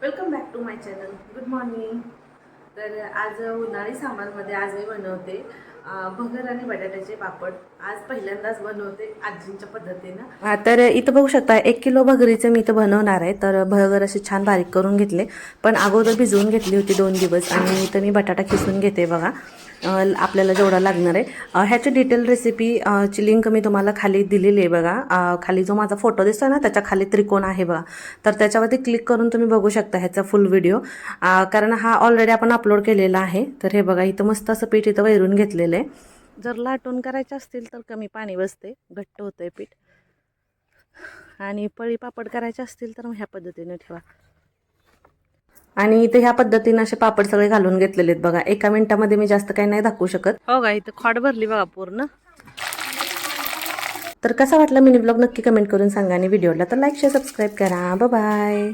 Welcome back to my channel. Good morning. तर आज उन्हाळी सामानमध्ये आज मी बनवते भगर आणि बटाट्याचे पापड. आज पहिल्यांदाच बनवते आजींच्या पद्धतीनं. तर इथं बघू शकता 1 किलो भगरीचे मी इथं बनवणार आहे. तर भगर असे छान बारीक करून घेतले, पण अगोदर भिजवून घेतली होती 2 दिवस. आणि इथं मी बटाटा खिसून घेते बघा, आपल्याला जेवढा लागणार आहे. ह्याची डिटेल रेसिपी ची लिंक मी तुम्हाला खाली दिलेली आहे बघा. खाली जो माझा फोटो दिसतो ना त्याच्या खाली त्रिकोण आहे बघा, तर त्याच्यावरती क्लिक करून तुम्ही बघू शकता ह्याचा फुल व्हिडिओ, कारण हा ऑलरेडी आपण अपलोड केलेला आहे. तर हे बघा, इथं मस्त असं पीठ इथं वैरून घेतलेलं आहे. जर लाटून करायचे असतील तर कमी पाणी बसते, घट्ट होतंय पीठ. आणि पळी पापड करायचे असतील तर ह्या पद्धतीने ठेवा. आणि इथे ह्या पद्धतीने असे पापड सगळे घालून घेतलेले आहेत बघा. 1 मिनिटामध्ये मी जास्त काही नाही दाखवू शकत. हो का, इथं खोड भरली बघा पूर्ण. तर कसा वाटला मिनी ब्लॉग नक्की कमेंट करून सांगा, आणि व्हिडिओला तर लाईक शेअर सबस्क्राईब करा. Bye bye.